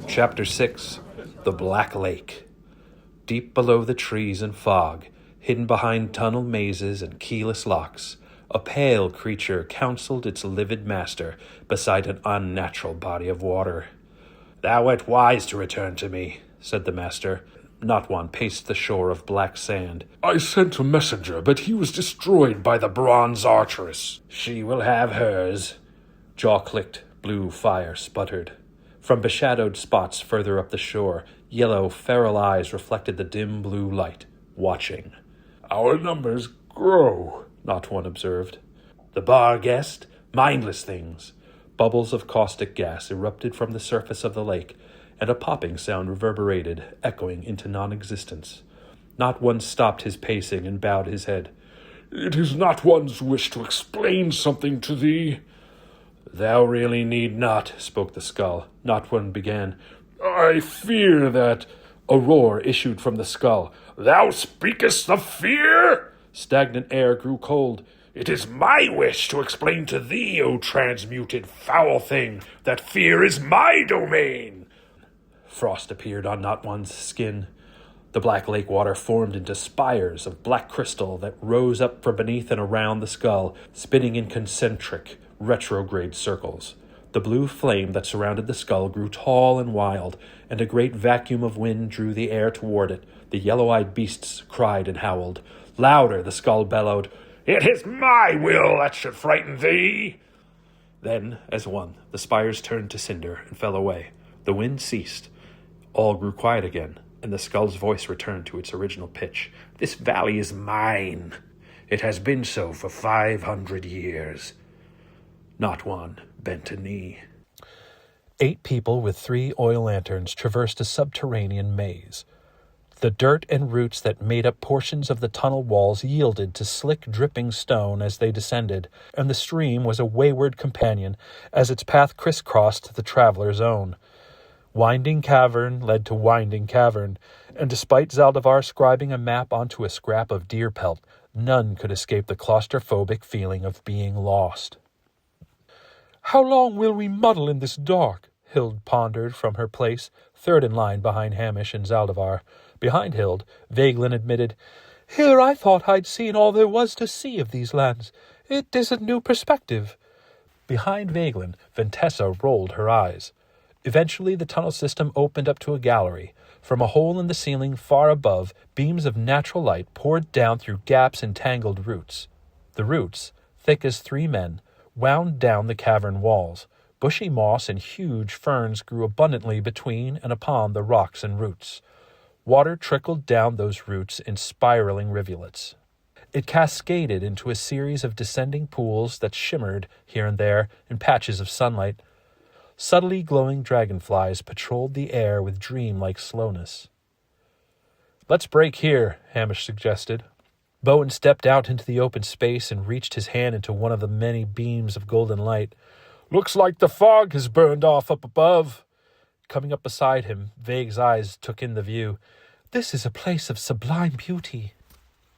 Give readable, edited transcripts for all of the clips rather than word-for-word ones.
Chapter 6. The Black Lake. Deep below the trees and fog, hidden behind tunnel mazes and keyless locks, a pale creature counseled its livid master beside an unnatural body of water. "Thou wert wise to return to me," said the master. Not one paced the shore of black sand. "I sent a messenger, but he was destroyed by the bronze archeress." "She will have hers." Jaw clicked, blue fire sputtered. From beshadowed spots further up the shore, yellow, feral eyes reflected the dim blue light, watching. "Our numbers grow," Not One observed. The bar guessed, mindless things. Bubbles of caustic gas erupted from the surface of the lake, and a popping sound reverberated, echoing into non-existence. Not One stopped his pacing and bowed his head. "It is Not One's wish to explain something to thee." "Thou really need not," spoke the skull. Not One began. "I fear that—" A roar issued from the skull. "Thou speakest of fear?" Stagnant air grew cold. "It is my wish to explain to thee, O transmuted foul thing, that fear is my domain." Frost appeared on Not One's skin. The black lake water formed into spires of black crystal that rose up from beneath and around the skull, spinning in concentric, retrograde circles. The blue flame that surrounded the skull grew tall and wild, and a great vacuum of wind drew the air toward it. The yellow-eyed beasts cried and howled. Louder, the skull bellowed, "It is my will that should frighten thee." Then, as one, the spires turned to cinder and fell away. The wind ceased. All grew quiet again, and the skull's voice returned to its original pitch. "This valley is mine. It has been so for 500 years. Not One bent a knee. 8 people with 3 oil lanterns traversed a subterranean maze. The dirt and roots that made up portions of the tunnel walls yielded to slick, dripping stone as they descended, and the stream was a wayward companion as its path crisscrossed the traveler's own. Winding cavern led to winding cavern, and despite Zaldivar scribing a map onto a scrap of deer pelt, none could escape the claustrophobic feeling of being lost. "How long will we muddle in this dark?" Hild pondered from her place, third in line behind Hamish and Zaldivar. Behind Hild, Vagelin admitted, "Here I thought I'd seen all there was to see of these lands. It is a new perspective." Behind Vagelin, Ventessa rolled her eyes. Eventually the tunnel system opened up to a gallery. From a hole in the ceiling far above, beams of natural light poured down through gaps in tangled roots. The roots, thick as 3 men, wound down the cavern walls. Bushy moss and huge ferns grew abundantly between and upon the rocks and roots. Water trickled down those roots in spiraling rivulets. It cascaded into a series of descending pools that shimmered here and there in patches of sunlight. Subtly glowing dragonflies patrolled the air with dream-like slowness. "Let's break here," Hamish suggested. Bowen stepped out into the open space and reached his hand into one of the many beams of golden light. "Looks like the fog has burned off up above." Coming up beside him, Vague's eyes took in the view. "This is a place of sublime beauty."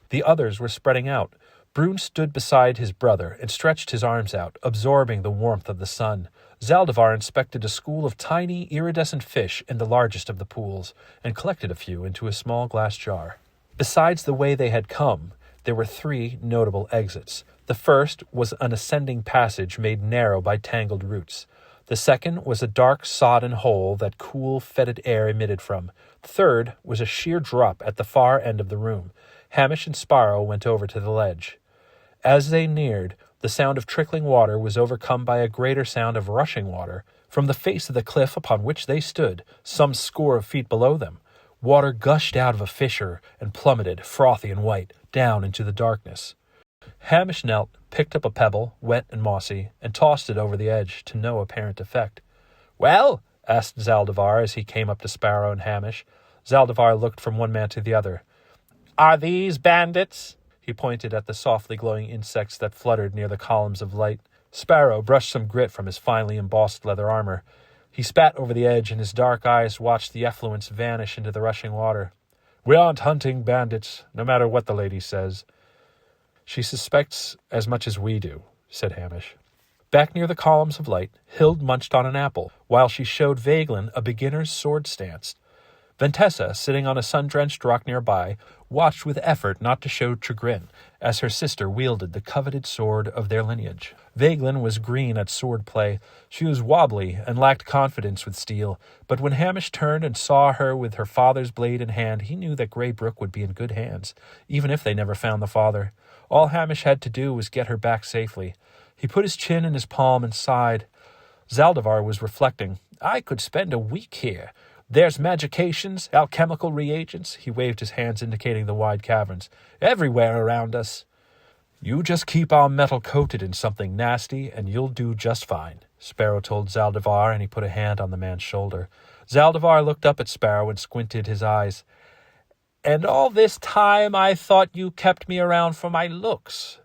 The others were spreading out. Brune stood beside his brother and stretched his arms out, absorbing the warmth of the sun. Zaldivar inspected a school of tiny, iridescent fish in the largest of the pools, and collected a few into a small glass jar. Besides the way they had come, there were 3 notable exits. The first was an ascending passage made narrow by tangled roots. The second was a dark, sodden hole that cool, fetid air emitted from. The third was a sheer drop at the far end of the room. Hamish and Sparrow went over to the ledge. As they neared, the sound of trickling water was overcome by a greater sound of rushing water. From the face of the cliff upon which they stood, some score of feet below them, water gushed out of a fissure and plummeted, frothy and white, down into the darkness. Hamish knelt, picked up a pebble, wet and mossy, and tossed it over the edge to no apparent effect. "Well?" asked Zaldivar as he came up to Sparrow and Hamish. Zaldivar looked from one man to the other. "Are these bandits?" He pointed at the softly glowing insects that fluttered near the columns of light. Sparrow brushed some grit from his finely embossed leather armor. He spat over the edge, and his dark eyes watched the effluence vanish into the rushing water. "We aren't hunting bandits, no matter what the lady says." She suspects as much as we do, said Hamish. Back near the columns of light, Hild munched on an apple, while she showed Vagelin a beginner's sword stance. Ventessa, sitting on a sun-drenched rock nearby, watched with effort not to show chagrin, as her sister wielded the coveted sword of their lineage. Vagelin was green at sword play. She was wobbly and lacked confidence with steel, but when Hamish turned and saw her with her father's blade in hand, he knew that Grey Brook would be in good hands, even if they never found the father. All Hamish had to do was get her back safely. He put his chin in his palm and sighed. Zaldivar was reflecting. I could spend a week here. There's magications, alchemical reagents. He waved his hands indicating the wide caverns. Everywhere around us. You just keep our metal coated in something nasty, and you'll do just fine, Sparrow told Zaldivar, and he put a hand on the man's shoulder. Zaldivar looked up at Sparrow and squinted his eyes. And all this time I thought you kept me around for my looks.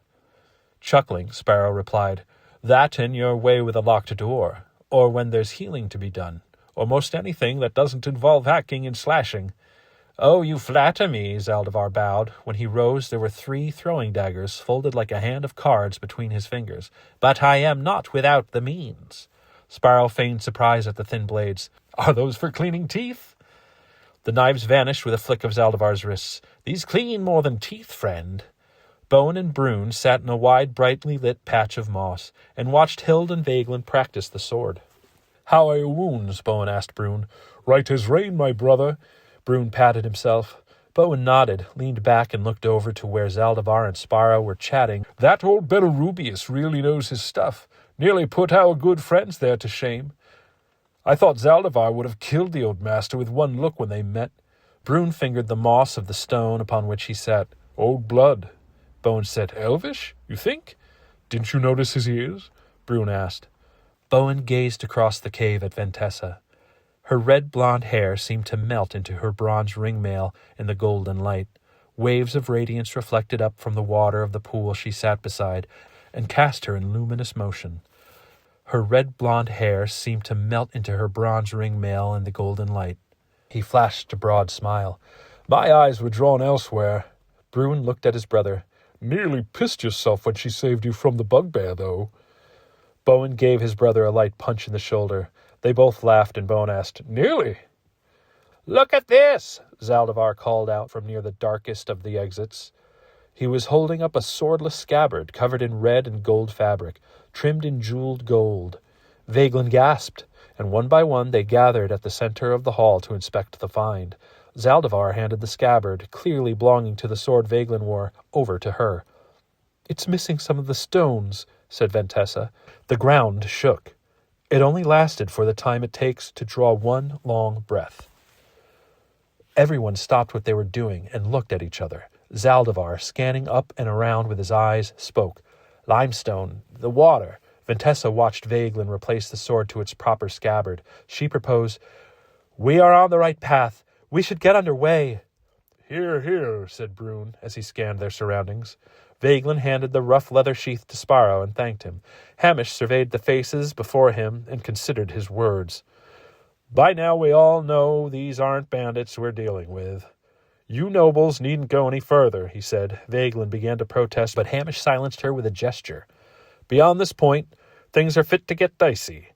Chuckling, Sparrow replied, That and your way with a locked door, or when there's healing to be done, or most anything that doesn't involve hacking and slashing. Oh, you flatter me, Zaldivar bowed. When he rose, there were 3 throwing daggers folded like a hand of cards between his fingers. But I am not without the means. Sparrow feigned surprise at the thin blades. Are those for cleaning teeth? The knives vanished with a flick of Zaldivar's wrists. These clean more than teeth, friend. Bowen and Brune sat in a wide, brightly lit patch of moss, and watched Hild and Vagelin practice the sword. How are your wounds? Bowen asked Brune. Right as rain, my brother. Brune patted himself. Bowen nodded, leaned back, and looked over to where Zaldivar and Sparrow were chatting. That old Benarubius really knows his stuff. Nearly put our good friends there to shame. I thought Zaldivar would have killed the old master with one look when they met. Brune fingered the moss of the stone upon which he sat. Old blood. Bowen said, Elvish, you think? Didn't you notice his ears? Brune asked. Bowen gazed across the cave at Ventessa. Her red blonde hair seemed to melt into her bronze ringmail in the golden light. Waves of radiance reflected up from the water of the pool she sat beside and cast her in luminous motion. Her red blonde hair seemed to melt into her bronze ringmail in the golden light. He flashed a broad smile. My eyes were drawn elsewhere. Brune looked at his brother. Nearly pissed yourself when she saved you from the bugbear, though. Bowen gave his brother a light punch in the shoulder. They both laughed, and Bowen asked, Nearly? Look at this, Zaldivar called out from near the darkest of the exits. He was holding up a swordless scabbard covered in red and gold fabric, trimmed in jeweled gold. Vagelin gasped, and one by one they gathered at the center of the hall to inspect the find. Zaldivar handed the scabbard, clearly belonging to the sword Vagelin wore, over to her. It's missing some of the stones, said Ventessa. The ground shook. It only lasted for the time it takes to draw one long breath. Everyone stopped what they were doing and looked at each other. Zaldivar, scanning up and around with his eyes, spoke. Limestone, the water. Ventessa watched Vagelin replace the sword to its proper scabbard. She proposed, We are on the right path. We should get under way. Here, here, said Brune, as he scanned their surroundings. Vagelin handed the rough leather sheath to Sparrow and thanked him. Hamish surveyed the faces before him and considered his words. By now we all know these aren't bandits we're dealing with. You nobles needn't go any further, he said. Vagelin began to protest, but Hamish silenced her with a gesture. Beyond this point, things are fit to get dicey.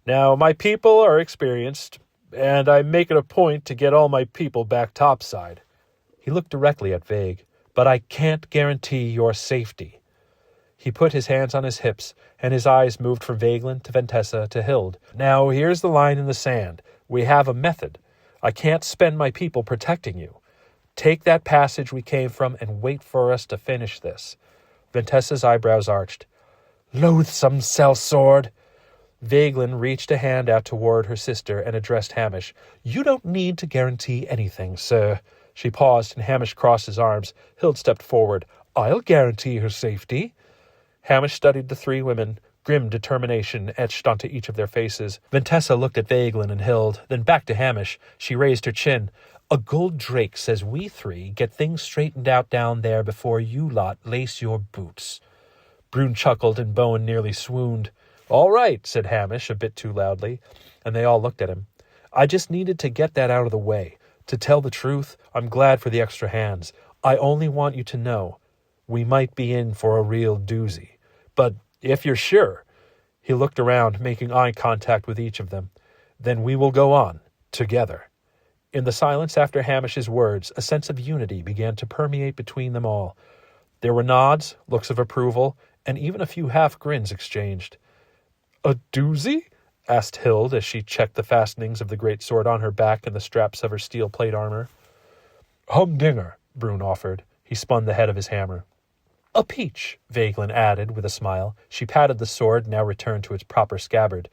Now, my people are experienced, and I make it a point to get all my people back topside. He looked directly at Vague. But I can't guarantee your safety. He put his hands on his hips, and his eyes moved from Vagelin to Ventessa to Hild. Now, here's the line in the sand. We have a method. I can't spend my people protecting you. Take that passage we came from and wait for us to finish this. Ventessa's eyebrows arched. Loathsome sellsword! Vagelin reached a hand out toward her sister and addressed Hamish. You don't need to guarantee anything, sir. She paused, and Hamish crossed his arms. Hild stepped forward. I'll guarantee her safety. Hamish studied the 3 women, grim determination etched onto each of their faces. Ventessa looked at Vagelin and Hild, then back to Hamish. She raised her chin. A gold drake says we 3 get things straightened out down there before you lot lace your boots. Brune chuckled, and Bowen nearly swooned. All right, said Hamish, a bit too loudly, and they all looked at him. I just needed to get that out of the way. To tell the truth, I'm glad for the extra hands. I only want you to know, we might be in for a real doozy. But if you're sure, he looked around, making eye contact with each of them, then we will go on, together. In the silence after Hamish's words, a sense of unity began to permeate between them all. There were nods, looks of approval, and even a few half-grins exchanged. "A doozy?" asked Hild as she checked the fastenings of the great sword on her back and the straps of her steel plate armor. "Humdinger," Brune offered. He spun the head of his hammer. "A peach," Vagelin added with a smile. She patted the sword, now returned to its proper scabbard.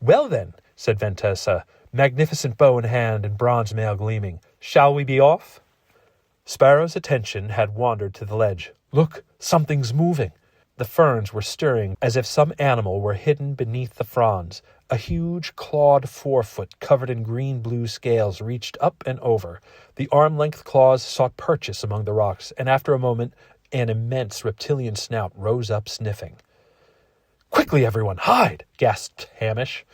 "Well then," said Ventessa, magnificent bow in hand and bronze mail gleaming, "shall we be off?" Sparrow's attention had wandered to the ledge. "Look, something's moving." The ferns were stirring as if some animal were hidden beneath the fronds. A huge clawed forefoot covered in green-blue scales reached up and over. The arm-length claws sought purchase among the rocks, and after a moment an immense reptilian snout rose up sniffing. "Quickly, everyone, hide!" gasped Hamish.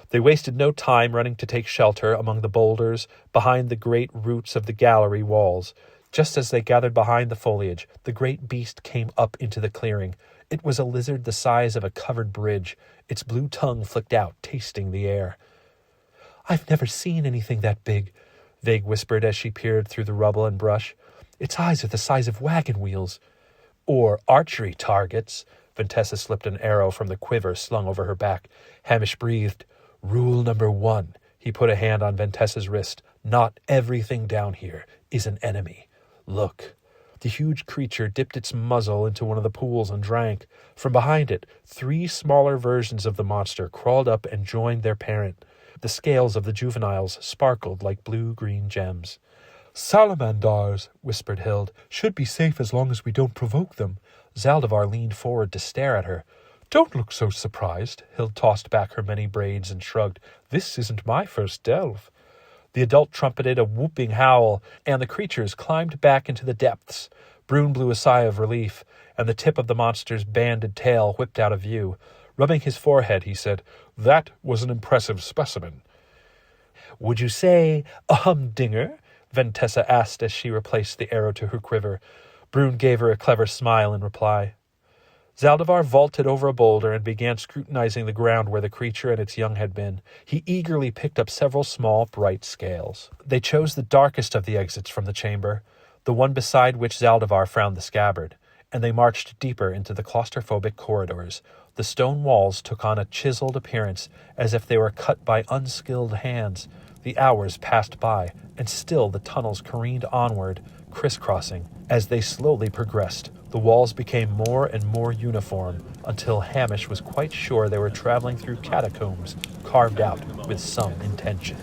They wasted no time running to take shelter among the boulders behind the great roots of the gallery walls. Just as they gathered behind the foliage, the great beast came up into the clearing. It was a lizard the size of a covered bridge. Its blue tongue flicked out, tasting the air. "I've never seen anything that big," Vague whispered as she peered through the rubble and brush. "Its eyes are the size of wagon wheels." "Or archery targets." Ventessa slipped an arrow from the quiver slung over her back. Hamish breathed. "Rule number 1. He put a hand on Ventessa's wrist. "Not everything down here is an enemy. Look." The huge creature dipped its muzzle into one of the pools and drank. From behind it, 3 smaller versions of the monster crawled up and joined their parent. The scales of the juveniles sparkled like blue-green gems. "Salamandars," whispered Hild, "should be safe as long as we don't provoke them." Zaldivar leaned forward to stare at her. "Don't look so surprised." Hild tossed back her many braids and shrugged. "This isn't my first delve." The adult trumpeted a whooping howl, and the creatures climbed back into the depths. Brune blew a sigh of relief, and the tip of the monster's banded tail whipped out of view. Rubbing his forehead, he said, "That was an impressive specimen." "Would you say a humdinger?" Ventessa asked as she replaced the arrow to her quiver. Brune gave her a clever smile in reply. Zaldivar vaulted over a boulder and began scrutinizing the ground where the creature and its young had been. He eagerly picked up several small, bright scales. They chose the darkest of the exits from the chamber, the one beside which Zaldivar found the scabbard, and they marched deeper into the claustrophobic corridors. The stone walls took on a chiseled appearance, as if they were cut by unskilled hands. The hours passed by, and still the tunnels careened onward, crisscrossing. As they slowly progressed, the walls became more and more uniform, until Hamish was quite sure they were traveling through catacombs carved out with some intention.